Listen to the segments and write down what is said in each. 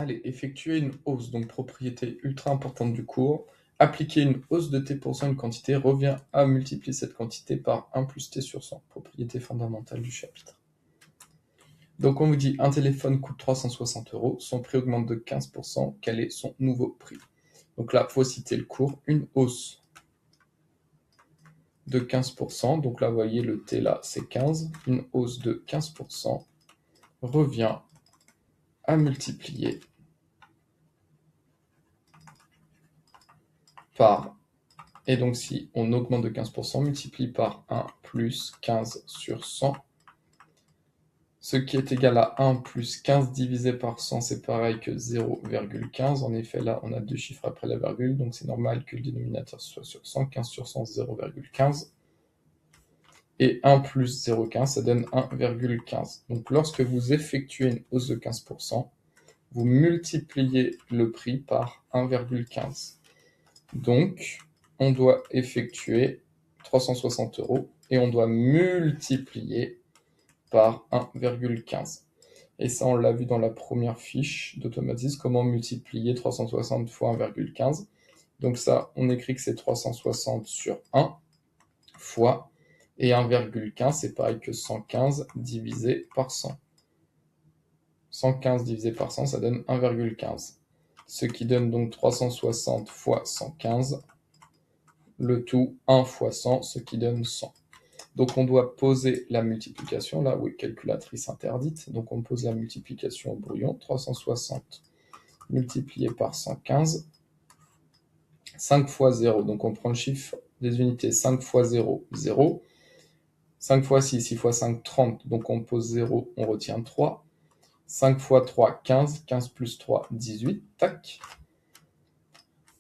Allez, effectuer une hausse, donc propriété ultra importante du cours. Appliquer une hausse de t% à une quantité revient à multiplier cette quantité par 1 plus t sur 100, propriété fondamentale du chapitre. Donc on vous dit un téléphone coûte 360 €, son prix augmente de 15%, quel est son nouveau prix? Donc là, il faut citer le cours, une hausse de 15%, donc là vous voyez le t là c'est 15, une hausse de 15% revient à multiplier par, et donc si on augmente de 15%, multiplie par 1 plus 15 sur 100, ce qui est égal à 1 plus 15 divisé par 100, c'est pareil que 0,15. En effet, là, on a deux chiffres après la virgule, donc c'est normal que le dénominateur soit sur 100. 15 sur 100, 0,15. Et 1 plus 0,15, ça donne 1,15. Donc lorsque vous effectuez une hausse de 15%, vous multipliez le prix par 1,15. Donc, on doit effectuer 360 € et on doit multiplier par 1,15. Et ça, on l'a vu dans la première fiche d'automatisme, comment multiplier 360 fois 1,15. Donc ça, on écrit que c'est 360 sur 1 fois, et 1,15, c'est pareil que 115 divisé par 100. 115 divisé par 100, ça donne 1,15. Ce qui donne donc 360 fois 115, le tout 1 fois 100, ce qui donne 100. Donc on doit poser la multiplication, là, oui, calculatrice interdite, donc on pose la multiplication au brouillon, 360 multiplié par 115, 5 fois 0, donc on prend le chiffre des unités, 5 fois 0, 0, 5 fois 6, 6 fois 5, 30, donc on pose 0, on retient 3, 5 fois 3, 15, 15 plus 3, 18, tac.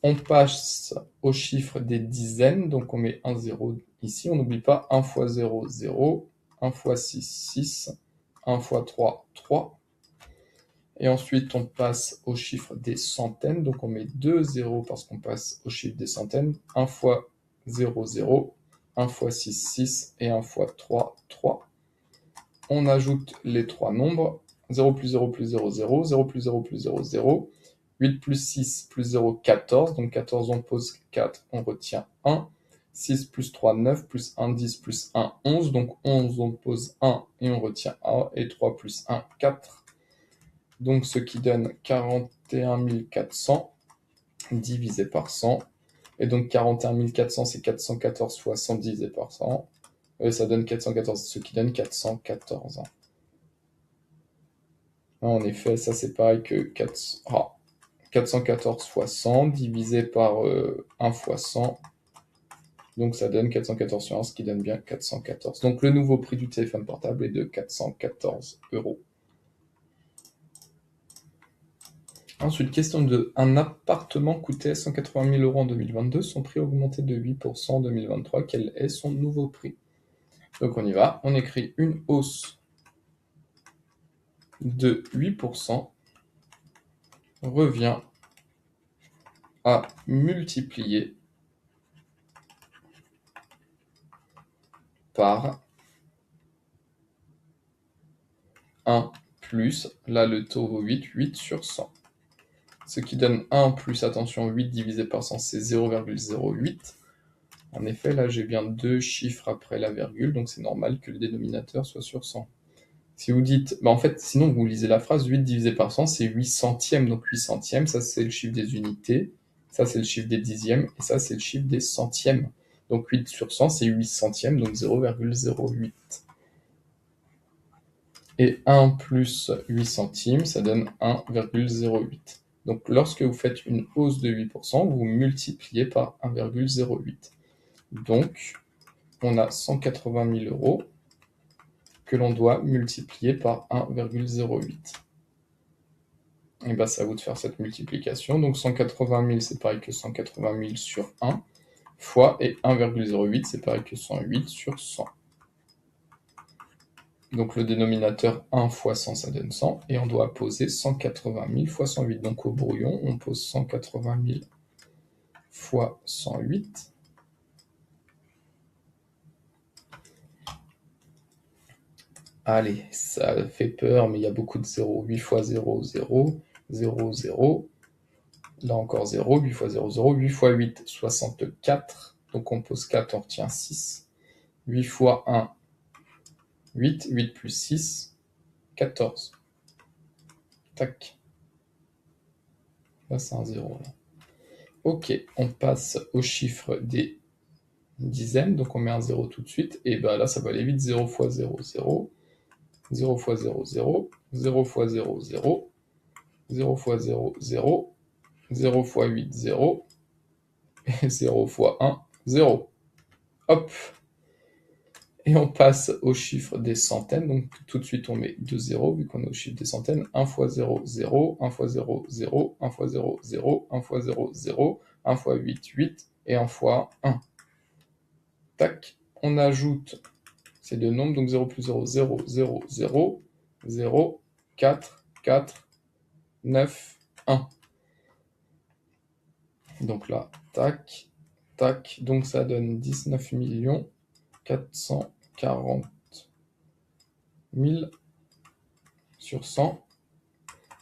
On passe au chiffre des dizaines, donc on met un 0 ici, on n'oublie pas 1 fois 0, 0, 1 fois 6, 6, 1 fois 3, 3. Et ensuite, on passe au chiffre des centaines, donc on met 2 zéros parce qu'on passe au chiffre des centaines, 1 fois 0, 0, 1 fois 6, 6, et 1 fois 3, 3. On ajoute les trois nombres, 0 plus 0 plus 0, 0, 0 plus 0 plus 0, 0, 8 plus 6 plus 0, 14, donc 14 on pose 4, on retient 1, 6 plus 3, 9, plus 1, 10, plus 1, 11, donc 11 on pose 1 et on retient 1, et 3 plus 1, 4, donc ce qui donne 41 400 divisé par 100, et donc 41 400 c'est 414 fois 100 divisé par 100, et ça donne 414, ce qui donne 414. En effet, ça c'est pareil que 414 fois 100 divisé par 1 fois 100, donc ça donne 414 sur 1, ce qui donne bien 414. Donc le nouveau prix du téléphone portable est de 414 €. Ensuite, question 2. Un appartement coûtait 180 000 € en 2022, son prix a augmenté de 8% en 2023, quel est son nouveau prix? Donc on y va, on écrit une hausse de 8% revient à multiplier par 1 plus, là le taux vaut 8, 8 sur 100. Ce qui donne 1 plus, attention, 8 divisé par 100, c'est 0,08. En effet, là j'ai bien deux chiffres après la virgule, donc c'est normal que le dénominateur soit sur 100. Si vous dites, en fait, sinon vous lisez la phrase, 8 divisé par 100, c'est 8 centièmes, donc 8 centièmes, ça c'est le chiffre des unités, ça c'est le chiffre des dixièmes, et ça c'est le chiffre des centièmes. Donc 8 sur 100, c'est 8 centièmes, donc 0,08. Et 1 plus 8 centimes, ça donne 1,08. Donc lorsque vous faites une hausse de 8%, vous multipliez par 1,08. Donc on a 180 000 € que l'on doit multiplier par 1,08. Et bien, c'est à vous de faire cette multiplication. Donc 180 000, c'est pareil que 180 000 sur 1, fois, et 1,08, c'est pareil que 108 sur 100. Donc le dénominateur 1 fois 100, ça donne 100, et on doit poser 180 000 fois 108. Donc au brouillon, on pose 180 000 fois 108. Allez, ça fait peur, mais il y a beaucoup de zéros. 8 fois 0, 0. 0, 0. Là encore 0, 8 fois 0, 0. 8 fois 8, 64. Donc on pose 4, on retient 6. 8 fois 1, 8. 8 plus 6, 14. Tac. Là, c'est un 0. Là. Ok, on passe au chiffre des dizaines. Donc on met un 0 tout de suite. Et ben là, ça va aller vite. 0 fois 0, 0. 0 fois 0, 0. 0 fois 0, 0. 0 fois 0, 0. 0 fois 8, 0. Et 0 fois 1, 0. Hop. Et on passe au chiffre des centaines. Donc tout de suite, on met 2 zéros, vu qu'on est au chiffre des centaines. 1 fois 0, 0. 1 fois 0, 0. 1 fois 0, 0. 1 fois 0, 0. 1 fois 8, 8. Et 1 fois 1. Tac. On ajoute ces deux nombres. Donc 0 plus 0, 0, 0, 0. 0, 4, 4, 9, 1. Donc là, tac, tac. Donc ça donne 19 440 000 sur 100.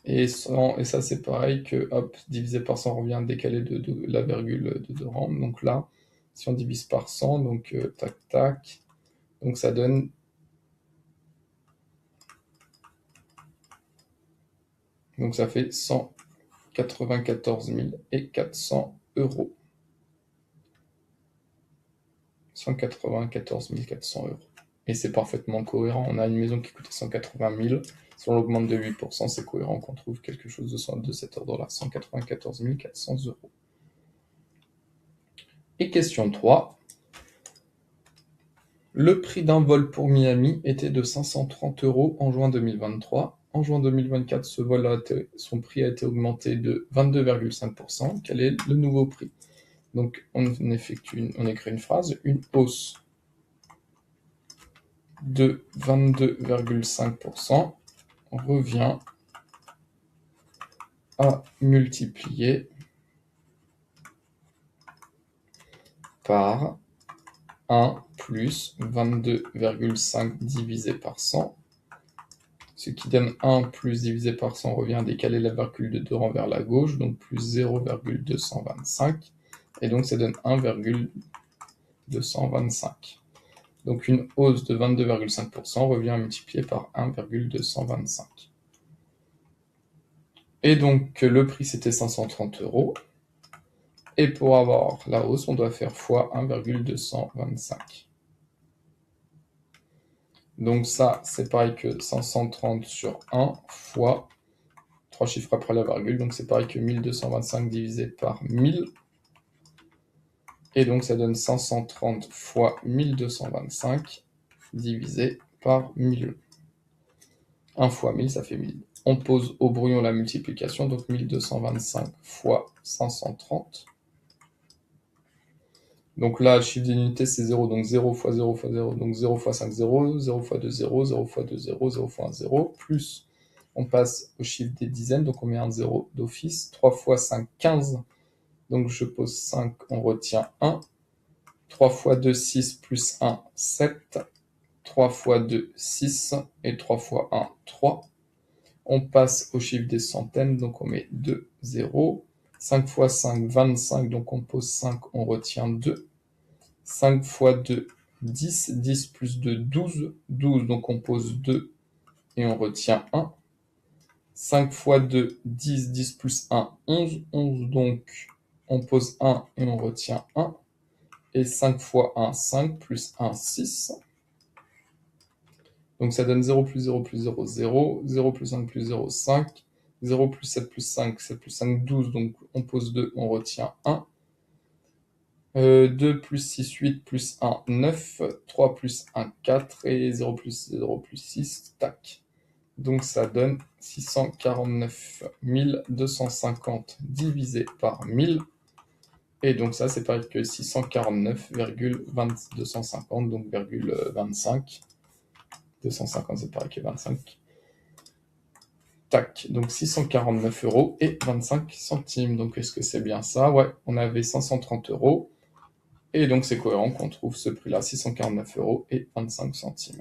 Et ça, c'est pareil que, hop, divisé par 100 revient décalé de la virgule de 2 rangs. Donc là, si on divise par 100, donc tac, tac, donc ça donne... Donc ça fait 194 400 euros. 194 400 euros. Et c'est parfaitement cohérent. On a une maison qui coûtait 180 000. Si on l'augmente de 8%, c'est cohérent qu'on trouve quelque chose de cet ordre-là. 194 400 euros. Et question 3. Le prix d'un vol pour Miami était de 530 euros en juin 2023. En juin 2024, son prix a été augmenté de 22,5%. Quel est le nouveau prix? Donc, on écrit une phrase, une hausse de 22,5% revient à multiplier par 1 plus 22,5 divisé par 100, ce qui donne 1 plus divisé par 100 revient à décaler la virgule de 2 rangs vers la gauche, donc plus 0,225, et donc ça donne 1,225. Donc une hausse de 22,5% revient à multiplier par 1,225. Et donc le prix c'était 530 euros. Et pour avoir la hausse, on doit faire fois 1,225. Donc ça, c'est pareil que 530 sur 1 fois 3 chiffres après la virgule. Donc c'est pareil que 1225 divisé par 1000. Et donc ça donne 530 fois 1225 divisé par 1000. 1 fois 1000, ça fait 1000. On pose au brouillon la multiplication, donc 1225 fois 530. Donc là, le chiffre d'unité, c'est 0, donc 0 fois 0 fois 0, donc 0 fois 5, 0, 0 fois 2, 0, 0 fois 2, 0, 0 fois 1, 0, plus, on passe au chiffre des dizaines, donc on met un 0 d'office, 3 fois 5, 15, donc je pose 5, on retient 1, 3 fois 2, 6, plus 1, 7, 3 fois 2, 6, et 3 fois 1, 3. On passe au chiffre des centaines, donc on met 2, 0. 5 fois 5, 25, donc on pose 5, on retient 2. 5 fois 2, 10. 10 plus 2, 12. 12, donc on pose 2 et on retient 1. 5 fois 2, 10. 10 plus 1, 11. 11, donc on pose 1 et on retient 1. Et 5 fois 1, 5, plus 1, 6. Donc ça donne 0 plus 0 plus 0, 0. 0 plus 5 plus 0, 5. 0 plus 7 plus 5, 7 plus 5, 12. Donc on pose 2, on retient 1. 2 plus 6, 8 plus 1, 9. 3 plus 1, 4. Et 0 plus 0 plus 6, tac. Donc ça donne 649 250 divisé par 1000. Et donc ça, c'est pareil que 649,250, donc virgule 25. 250, c'est pareil que 25. Tac, donc 649 euros et 25 centimes. Donc est-ce que c'est bien ça? Ouais, on avait 530 euros. Et donc c'est cohérent qu'on trouve ce prix-là, 649 euros et 25 centimes.